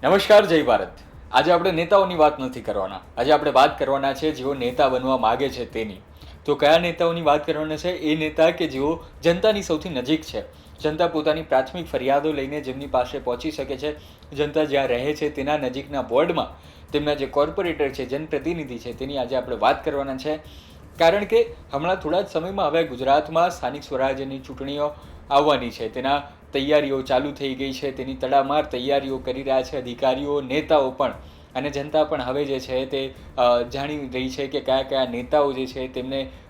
નમસ્કાર, જય ભારત. આજે આપણે નેતાઓની વાત નથી કરવાના. આજે આપણે વાત કરવાના છે જેઓ નેતા બનવા માગે છે તેની. તો કયા નેતાઓની વાત કરવાના છે? એ નેતા કે જેઓ જનતાની સૌથી નજીક છે. જનતા પોતાની પ્રાથમિક ફરિયાદો લઈને જેમની પાસે પહોંચી શકે છે. જનતા જ્યાં રહે છે તેના નજીકના વોર્ડમાં તેમના જે કોર્પોરેટર છે, જનપ્રતિનિધિ છે, તેની આજે આપણે વાત કરવાના છે. કારણ કે હમણાં થોડા જ સમયમાં હવે ગુજરાતમાં સ્થાનિક સ્વરાજ્યની ચૂંટણીઓ આવવાની છે. તેના તૈયારીઓ ચાલુ થઈ ગઈ છે. તેની તડામાર તૈયારીઓ કરી રહ્યા છે અધિકારીઓ, નેતાઓ પણ. અને જનતા પણ હવે જે છે તે જાણી રહી છે કે કયા કયા નેતાઓ જે છે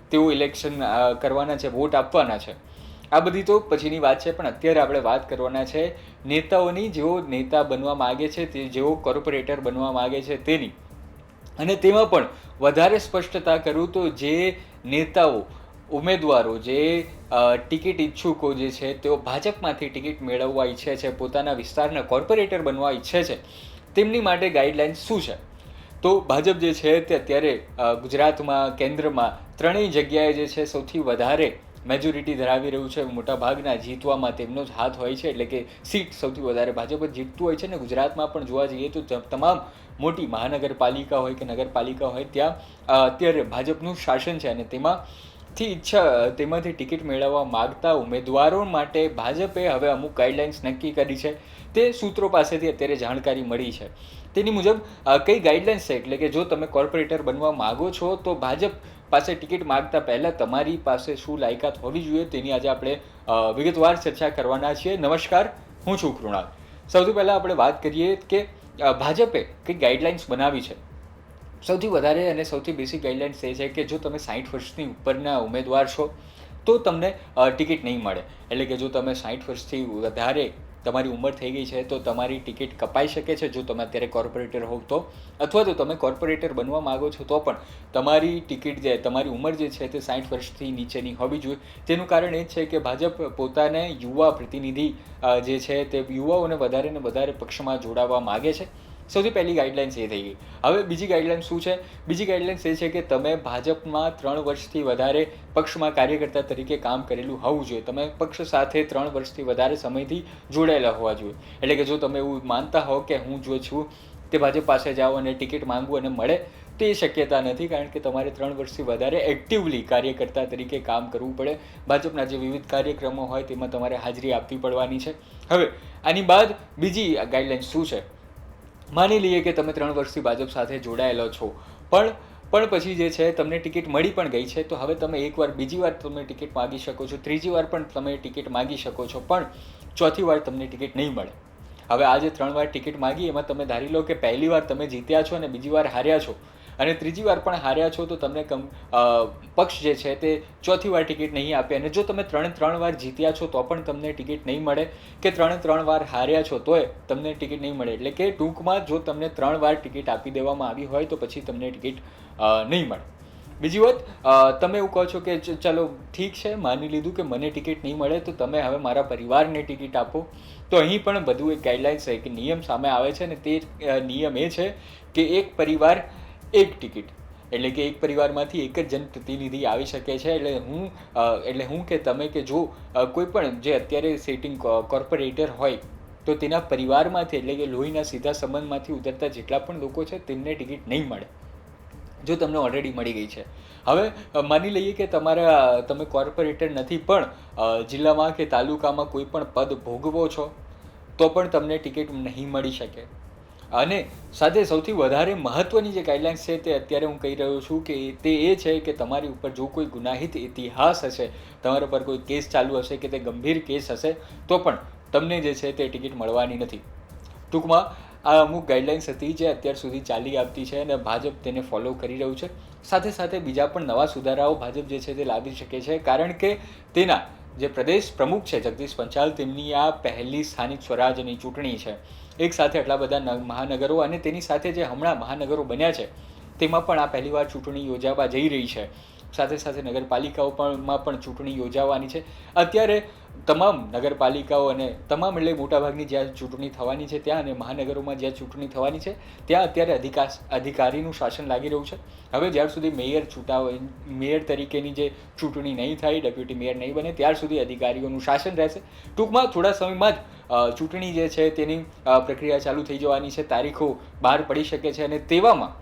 તેઓ ઇલેક્શન કરવાના છે, વોટ આપવાના છે. આ બધી તો પછીની વાત છે, પણ અત્યારે આપણે વાત કરવાના છે નેતાઓની. જેઓ નેતા બનવા માગે છે, જેઓ કોર્પોરેટર બનવા માગે છે તેની. અને તેમાં પણ વધારે સ્પષ્ટતા કરું તો જે નેતાઓ, ઉમેદવારો, જે ટિકિટ ઈચ્છુકો જે છે તેઓ ભાજપમાંથી ટિકિટ મેળવવા ઈચ્છે છે, પોતાના વિસ્તારના કોર્પોરેટર બનવા ઈચ્છે છે, તેમની માટે ગાઈડલાઇન્સ શું છે? તો ભાજપ જે છે તે અત્યારે ગુજરાતમાં, કેન્દ્રમાં ત્રણેય જગ્યાએ જે છે સૌથી વધારે મેજોરિટી ધરાવી રહ્યું છે. મોટાભાગના જીતવામાં તેમનો જ હાથ હોય છે, એટલે કે સીટ સૌથી વધારે ભાજપ જ જીતતું હોય છે. ને ગુજરાતમાં પણ જોવા જઈએ તો તમામ મોટી મહાનગરપાલિકા હોય કે નગરપાલિકા હોય ત્યાં અત્યારે ભાજપનું શાસન છે. અને તેમાંથી ટિકિટ મેળવવા માગતા ઉમેદવારો માટે ભાજપે હવે અમુક ગાઈડલાઇન્સ નક્કી કરી છે. તે સૂત્રો પાસેથી અત્યારે જાણકારી મળી છે. તેની મુજબ કઈ ગાઈડલાઇન્સ છે, એટલે કે જો તમે કોર્પોરેટર બનવા માગો છો તો ભાજપ પાસે ટિકિટ માગતા પહેલાં તમારી પાસે શું લાયકાત હોવી જોઈએ તેની આજે આપણે વિગતવાર ચર્ચા કરવાના છીએ. નમસ્કાર, હું છું કૃણાલ. સૌથી પહેલાં આપણે વાત કરીએ કે ભાજપે કઈ ગાઈડલાઇન્સ બનાવી છે. સૌથી વધારે અને સૌથી બેસિક ગાઈડલાઇન્સ એ છે કે જો તમે 60 વર્ષની ઉપરના ઉમેદવાર છો તો તમને ટિકિટ નહીં મળે. એટલે કે જો તમે 60 વર્ષથી વધારે તમારી ઉંમર થઈ ગઈ છે તો તમારી ટિકિટ કપાઈ શકે છે જો તમે અત્યારે કોર્પોરેટર હોવ તો. અથવા તો તમે કોર્પોરેટર બનવા માગો છો તો પણ તમારી ટિકિટ તમારી ઉંમર જે છે તે 60 વર્ષથી નીચેની હોવી જોઈએ. તેનું કારણ એ જ છે કે ભાજપ પોતાને યુવા પ્રતિનિધિ જે છે તે યુવાઓને વધારે ને વધારે પક્ષમાં જોડાવા માગે છે. સૌથી પહેલી ગાઈડલાઇન્સ એ થઈ ગઈ. હવે બીજી ગાઈડલાઇન્સ શું છે? બીજી ગાઈડલાઇન્સ એ છે કે તમે ભાજપમાં 3 વર્ષથી વધારે પક્ષમાં કાર્યકર્તા તરીકે કામ કરેલું હોવું જોઈએ. તમે પક્ષ સાથે 3 વર્ષથી વધારે સમયથી જોડાયેલા હોવા જોઈએ. એટલે કે જો તમે એવું માનતા હો કે હું જો છું તે ભાજપ પાસે જાઓ અને ટિકિટ માંગવું અને મળે, તો એ શક્યતા નથી. કારણ કે તમારે 3 વર્ષથી વધારે એક્ટિવલી કાર્યકર્તા તરીકે કામ કરવું પડે. ભાજપના જે વિવિધ કાર્યક્રમો હોય તેમાં તમારે હાજરી આપવી પડવાની છે. હવે આની બાદ બીજી ગાઈડલાઇન્સ શું છે? માની લઈએ કે તમે 3 વર્ષથી ભાજપ સાથે જોડાયેલો છો, પણ પછી જે છે તમને ટિકિટ મળી પણ ગઈ છે, તો હવે તમે બીજી વાર તમે ટિકિટ માગી શકો છો, ત્રીજી વાર પણ તમે ટિકિટ માગી શકો છો, પણ ચોથી વાર તમને ટિકિટ નહીં મળે. હવે આ જે 3 વાર ટિકિટ માગી એમાં તમે ધારી લો કે પહેલી વાર તમે જીત્યા છો અને બીજી વાર હાર્યા છો અને ત્રીજી વાર પણ હાર્યા છો, તો તમને પક્ષ જે છે તે ચોથી વાર ટિકિટ નહીં આપે. અને જો તમે 3 વાર જીત્યા છો તો પણ તમને ટિકિટ નહીં મળે, કે 3 વાર હાર્યા છો તોય તમને ટિકિટ નહીં મળે. એટલે કે ટૂંકમાં જો તમને 3 વાર ટિકિટ આપી દેવામાં આવી હોય તો પછી તમને ટિકિટ નહીં મળે. બીજી વાત, તમે એવું કહો છો કે ચાલો ઠીક છે, માની લીધું કે મને ટિકિટ નહીં મળે તો તમે હવે મારા પરિવારને ટિકિટ આપો. તો અહીં પણ બધું એક ગાઈડલાઇન્સ છે, કે નિયમ સામે આવે છે. અને તે નિયમ એ છે કે એક પરિવાર એક ટિકિટ. એટલે કે એક પરિવારમાંથી એક જ જનપ્રતિનિધિ આવી શકે છે. એટલે હું કે તમે કે જો કોઈ પણ જે અત્યારે સિટિંગ કોર્પોરેટર હોય તો તેના પરિવારમાંથી, એટલે કે લોહીના સીધા સંબંધમાંથી ઉતરતા જેટલા પણ લોકો છે તેમને ટિકિટ નહીં મળે જો તમને ઓલરેડી મળી ગઈ છે. હવે માની લઈએ કે તમે કોર્પોરેટર નથી પણ જિલ્લામાં કે તાલુકામાં કોઈ પણ પદ ભોગવો છો તો પણ તમને ટિકિટ નહીં મળી શકે. અને સાથે સૌથી વધારે મહત્ત્વની જે ગાઈડલાઇન્સ છે તે અત્યારે હું કહી રહ્યો છું કે તે એ છે કે તમારી ઉપર જો કોઈ ગુનાહિત ઇતિહાસ હશે, તમારા પર કોઈ કેસ ચાલુ હશે કે તે ગંભીર કેસ હશે, તો પણ તમને જે છે તે ટિકિટ મળવાની નથી. ટૂંકમાં આ અમુક ગાઈડલાઇન્સ હતી જે અત્યાર સુધી ચાલી આવતી છે અને ભાજપ તેને ફોલો કરી રહ્યું છે. સાથે સાથે બીજા પણ નવા સુધારાઓ ભાજપ જે છે તે લાવી શકે છે. કારણ કે તેના જે પ્રદેશ પ્રમુખ છે જગદીશ પંચાલ, તેમની આ પહેલી સ્થાનિક સ્વરાજ્યની ચૂંટણી છે. એક સાથે આટલા બધા મહાનગરો અને તેની સાથે જે હમણાં મહાનગરો બન્યા છે તેમાં પણ આ પહેલીવાર ચૂંટણી યોજાવા જઈ રહી છે. સાથે સાથે નગરપાલિકાઓમાં પણ ચૂંટણી યોજાવાની છે. અત્યારે તમામ નગરપાલિકાઓ અને તમામ એટલે મોટાભાગની જ્યાં ચૂંટણી થવાની છે ત્યાં અને મહાનગરોમાં જ્યાં ચૂંટણી થવાની છે ત્યાં અત્યારે અધિકારીનું શાસન લાગી રહ્યું છે. હવે જ્યાર સુધી મેયર તરીકેની જે ચૂંટણી નહીં થાય, ડેપ્યુટી મેયર નહીં બને, ત્યાર સુધી અધિકારીઓનું શાસન રહેશે. ટૂંકમાં થોડા સમયમાં ચૂંટણી જે છે તેની પ્રક્રિયા ચાલુ થઈ જવાની છે, તારીખો બહાર પડી શકે છે, અને તેવામાં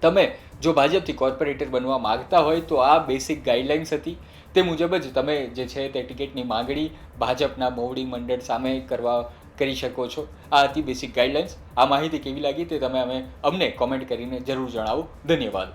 તમે જો ભાજપથી કોર્પોરેટર બનવા માગતા હોય તો આ બેસિક ગાઈડલાઇન્સ હતી. તે મુજબ જ તમે જે છે તે ટિકિટની માગણી ભાજપના મોવડી મંડળ સામે કરી શકો છો. આ હતી બેસિક ગાઈડલાઇન્સ. આ માહિતી કેવી લાગી તે તમે અમને કોમેન્ટ કરીને જરૂર જણાવો. ધન્યવાદ.